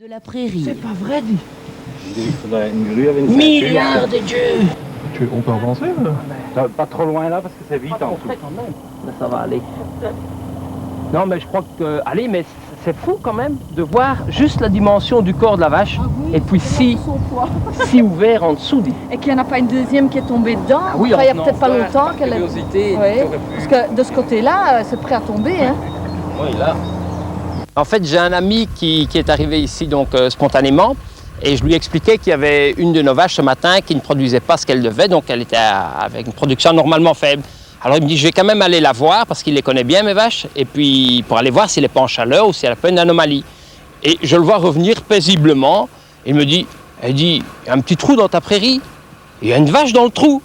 De la prairie. C'est pas vrai, dit. Il faudrait une grue avec une Milliards de dieux. On peut avancer Pas trop loin là parce que c'est vite en dessous. Quand même. Là, ça va aller. Non, mais je crois que... Allez, mais c'est fou quand même de voir juste la dimension du corps de la vache. Ah oui, et puis si ouvert en dessous. Et qu'il n'y en a pas une deuxième qui est tombée dedans. Ah oui, Enfin, il y a non, peut-être pas longtemps qu'elle est... Curiosité, Oui. Parce que de ce côté-là, c'est prêt à tomber. Hein. Oui, là. En fait, j'ai un ami qui est arrivé ici donc spontanément. Et je lui expliquais qu'il y avait une de nos vaches ce matin qui ne produisait pas ce qu'elle devait, donc elle était avec une production normalement faible. Alors il me dit, je vais quand même aller la voir parce qu'il les connaît bien, mes vaches, et puis pour aller voir s'il n'est pas en chaleur ou si elle a pas une anomalie. Et je le vois revenir paisiblement, et il me dit, il y a un petit trou dans ta prairie, il y a une vache dans le trou.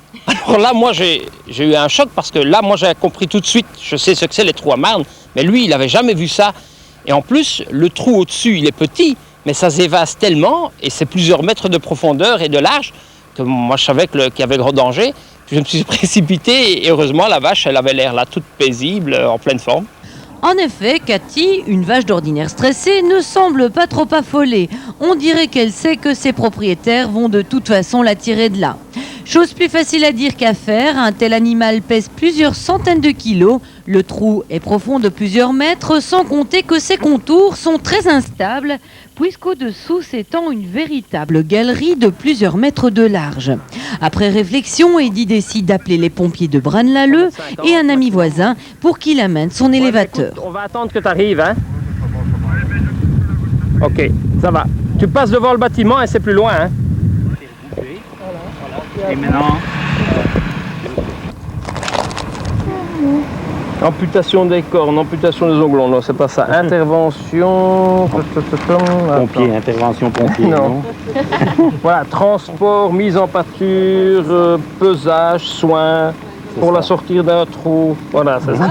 Alors là, moi j'ai eu un choc parce que là, moi j'ai compris tout de suite, je sais ce que c'est les trous à marne, mais lui, il n'avait jamais vu ça. Et en plus, le trou au-dessus, il est petit, mais ça s'évase tellement, et c'est plusieurs mètres de profondeur et de large, que moi je savais qu'il y avait gros danger. Puis je me suis précipité, et heureusement la vache, elle avait l'air là toute paisible, en pleine forme. En effet, Cathy, une vache d'ordinaire stressée, ne semble pas trop affolée. On dirait qu'elle sait que ses propriétaires vont de toute façon la tirer de là. Chose plus facile à dire qu'à faire, un tel animal pèse plusieurs centaines de kilos. Le trou est profond de plusieurs mètres, sans compter que ses contours sont très instables, puisqu'au-dessous s'étend une véritable galerie de plusieurs mètres de large. Après réflexion, Eddy décide d'appeler les pompiers de Braine-l'Alleud et un ami voisin pour qu'il amène son élévateur. Écoute, on va attendre que tu arrives, hein. Ok, ça va. Tu passes devant le bâtiment et c'est plus loin, hein. Et maintenant, Amputation des cornes, amputation des ongles, non, c'est pas ça. Intervention... pompier, intervention pompier. Non. Voilà, transport, mise en pâture, pesage, soins, pour la sortir d'un trou. Voilà, c'est ça.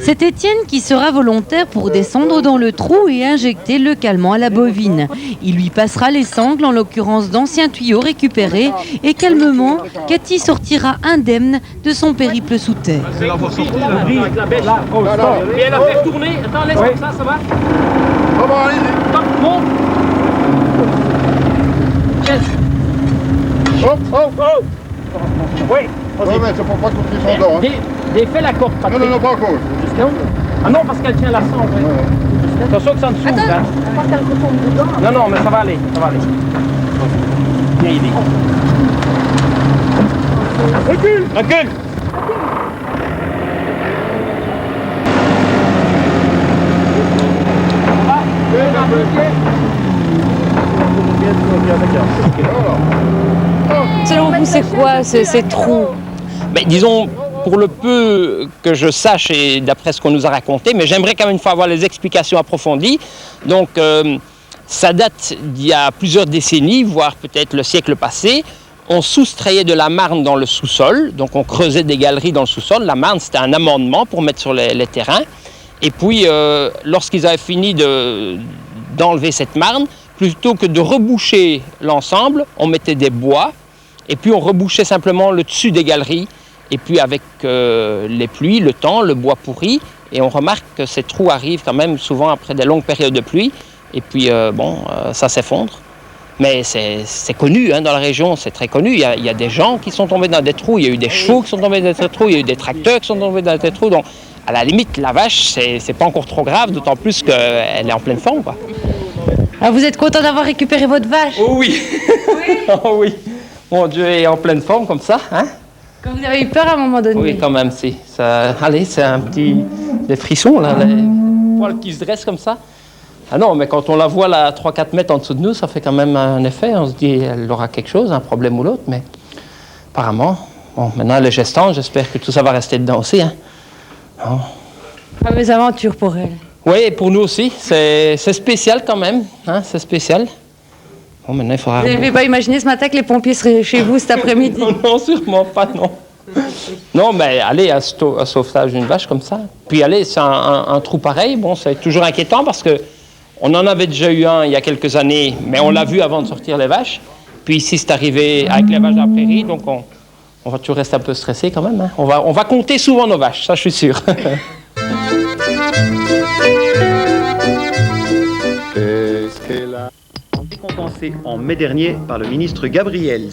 C'est Étienne qui sera volontaire pour descendre dans le trou et injecter le calmant à la bovine. Il lui passera les sangles, en l'occurrence d'anciens tuyaux récupérés, et calmement, Cathy sortira indemne de son périple sous terre. C'est là pour sortir, avec la bêche. Et elle a fait tourner. Attends, laisse comme ça va. Ça va, allez. Top, monte. Yes. Hop, hop. Oh. Oui, Ouais, mais c'est pour pas qu'on puisse s'endort. Défais la corde, Patrick. Non, pas encore. Ah non, parce qu'elle tient la sangle. Oui. Attention que ça ne s'ouvre. Hein. Pas qu'elle retombe dedans. Non, non, mais ça va aller. Ça va aller. Viens, Eddy. Recule. Recule. Selon vous, c'est quoi ces trous? Mais disons, pour le peu que je sache et d'après ce qu'on nous a raconté, mais j'aimerais quand même une fois avoir les explications approfondies. Donc, ça date d'il y a plusieurs décennies, voire peut-être le siècle passé. On soustrayait de la marne dans le sous-sol, donc on creusait des galeries dans le sous-sol. La marne, c'était un amendement pour mettre sur les terrains. Et puis, lorsqu'ils avaient fini d'enlever cette marne, plutôt que de reboucher l'ensemble, on mettait des bois, et puis on rebouchait simplement le dessus des galeries. Et puis avec les pluies, le temps, le bois pourrit, et on remarque que ces trous arrivent quand même souvent après des longues périodes de pluie, et puis ça s'effondre. Mais c'est connu, hein, dans la région, c'est très connu. Il y a des gens qui sont tombés dans des trous, il y a eu des chevaux qui sont tombés dans des trous, il y a eu des tracteurs qui sont tombés dans des trous. Donc à la limite, la vache, c'est pas encore trop grave, d'autant plus qu'elle est en pleine forme, quoi. Ah, vous êtes content d'avoir récupéré votre vache? Oh oui. Oh oui. Mon Dieu, est en pleine forme comme ça, hein. Quand vous avez eu peur à un moment donné? Oui, quand même, si. Ça, allez, c'est un petit... des frissons, là, les poils qui se dressent comme ça. Ah non, mais quand on la voit là, à 3-4 mètres en dessous de nous, ça fait quand même un effet. On se dit, elle aura quelque chose, un problème ou l'autre, mais apparemment... Bon, maintenant, elle est gestante, j'espère que tout ça va rester dedans aussi, hein. Non. Fameuse aventure pour elle. Oui, et pour nous aussi, c'est spécial quand même, hein, c'est spécial. Bon, maintenant, il faudra... Vous n'avez pas imaginé ce matin que les pompiers seraient chez vous cet après-midi? Non, non, sûrement pas, non. Non, mais allez, un sauvetage d'une vache comme ça. Puis allez, c'est un trou pareil, bon, c'est toujours inquiétant parce que on en avait déjà eu un il y a quelques années, mais on l'a vu avant de sortir les vaches. Puis ici, c'est arrivé avec les vaches de la prairie, donc on va toujours rester un peu stressé quand même, hein. On va compter souvent nos vaches, ça je suis sûr. Et là... Récompensé en mai dernier par le ministre Gabriels.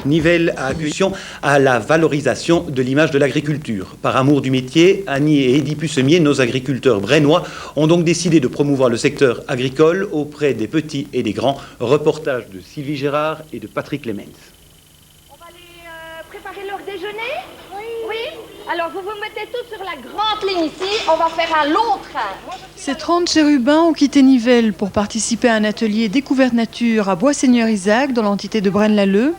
Nivelles a accueilli à la valorisation de l'image de l'agriculture. Par amour du métier, Annie et Eddy Pussemier, nos agriculteurs brennois, ont donc décidé de promouvoir le secteur agricole auprès des petits et des grands. Reportage de Sylvie Gérard et de Patrick Lemens. On va aller préparer leur déjeuner? Oui. Alors vous vous mettez tous sur la grande ligne ici, on va faire un long train. Ces 30 chérubins ont quitté Nivelles pour participer à un atelier découverte nature à Bois-Seigneur-Isaac dans l'entité de Braine-l'Alleud.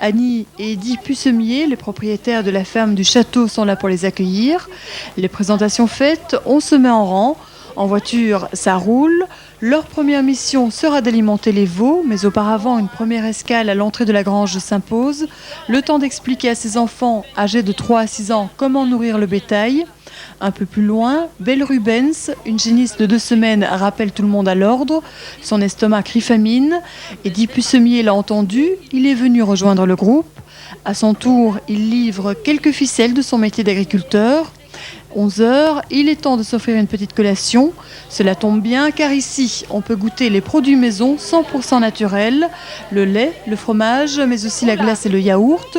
Annie et Eddy Pussemier, les propriétaires de la ferme du château, sont là pour les accueillir. Les présentations faites, on se met en rang. En voiture, ça roule. Leur première mission sera d'alimenter les veaux, mais auparavant, une première escale à l'entrée de la grange s'impose. Le temps d'expliquer à ces enfants âgés de 3 à 6 ans comment nourrir le bétail. Un peu plus loin, Belle Rubens, une génisse de 2 semaines, rappelle tout le monde à l'ordre. Son estomac crie famine. Eddy Pussemier l'a entendu, il est venu rejoindre le groupe. À son tour, il livre quelques ficelles de son métier d'agriculteur. 11h, il est temps de s'offrir une petite collation. Cela tombe bien car ici, on peut goûter les produits maison 100% naturels, le lait, le fromage, mais aussi la glace et le yaourt.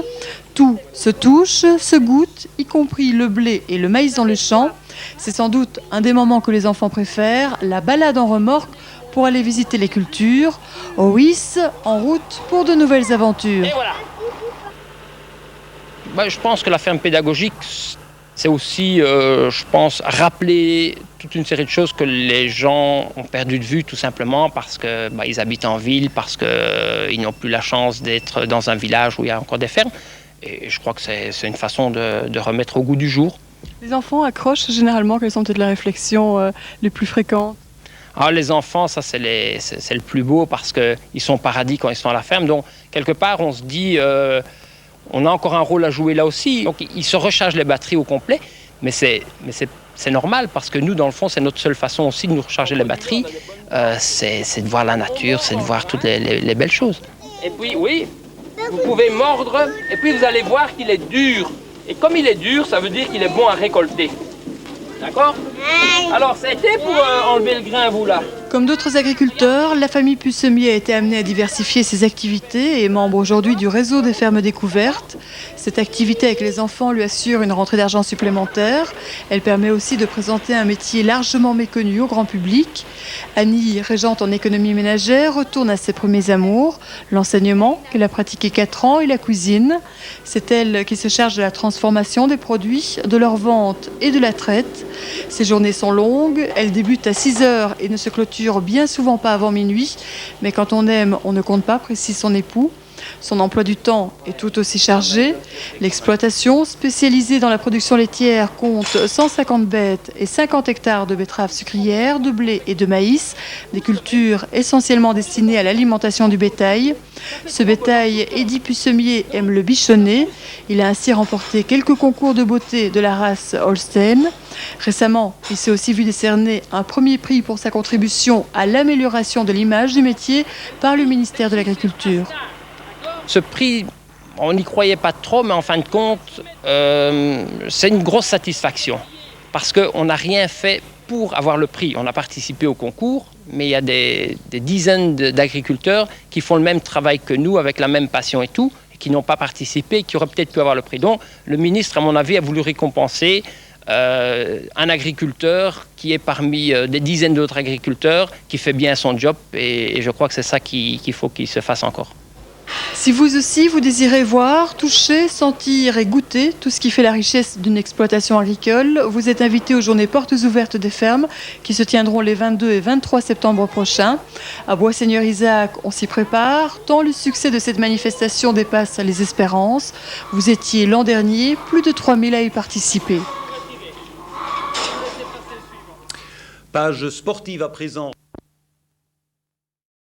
Tout se touche, se goûte, y compris le blé et le maïs dans le champ. C'est sans doute un des moments que les enfants préfèrent, la balade en remorque pour aller visiter les cultures. Ois, en route pour de nouvelles aventures. Et voilà. Je pense que la ferme pédagogique, c'est aussi, je pense, rappeler toute une série de choses que les gens ont perdu de vue tout simplement parce qu'ils habitent en ville, parce qu'ils n'ont plus la chance d'être dans un village où il y a encore des fermes. Et je crois que c'est une façon de remettre au goût du jour. Les enfants accrochent généralement, quelles sont peut-être les réflexions les plus fréquentes? Les enfants, ça c'est le plus beau parce qu'ils sont au paradis quand ils sont à la ferme. Donc quelque part, on se dit... on a encore un rôle à jouer là aussi. Donc, ils se rechargent les batteries au complet, mais c'est normal parce que nous, dans le fond, c'est notre seule façon aussi de nous recharger les batteries. C'est de voir la nature, c'est de voir toutes les belles choses. Et puis, oui, vous pouvez mordre et puis vous allez voir qu'il est dur. Et comme il est dur, ça veut dire qu'il est bon à récolter. D'accord? Alors, ça a été pour enlever le grain, vous, là? Comme d'autres agriculteurs, la famille Pussemier a été amenée à diversifier ses activités et est membre aujourd'hui du réseau des fermes découvertes. Cette activité avec les enfants lui assure une rentrée d'argent supplémentaire. Elle permet aussi de présenter un métier largement méconnu au grand public. Annie, régente en économie ménagère, retourne à ses premiers amours, l'enseignement, qu'elle a pratiqué 4 ans, et la cuisine. C'est elle qui se charge de la transformation des produits, de leur vente et de la traite. Ses journées sont longues, elle débute à 6h et ne se clôture bien souvent pas avant minuit, mais quand on aime, on ne compte pas, précise son époux. Son emploi du temps est tout aussi chargé. L'exploitation, spécialisée dans la production laitière, compte 150 bêtes et 50 hectares de betteraves sucrières, de blé et de maïs, des cultures essentiellement destinées à l'alimentation du bétail. Ce bétail, Eddy Pussemier aime le bichonner. Il a ainsi remporté quelques concours de beauté de la race Holstein. Récemment, il s'est aussi vu décerner un premier prix pour sa contribution à l'amélioration de l'image du métier par le ministère de l'Agriculture. Ce prix, on n'y croyait pas trop, mais en fin de compte, c'est une grosse satisfaction. Parce qu'on n'a rien fait pour avoir le prix. On a participé au concours, mais il y a des dizaines d'agriculteurs qui font le même travail que nous, avec la même passion et tout, et qui n'ont pas participé et qui auraient peut-être pu avoir le prix. Donc, le ministre, à mon avis, a voulu récompenser un agriculteur qui est parmi des dizaines d'autres agriculteurs, qui fait bien son job, et je crois que c'est ça qu'il faut qu'il se fasse encore. Si vous aussi, vous désirez voir, toucher, sentir et goûter tout ce qui fait la richesse d'une exploitation agricole, vous êtes invité aux journées portes ouvertes des fermes qui se tiendront les 22 et 23 septembre prochains. À Bois-Seigneur-Isaac, on s'y prépare, tant le succès de cette manifestation dépasse les espérances. Vous étiez l'an dernier plus de 3000 à y participer. Page sportive à présent.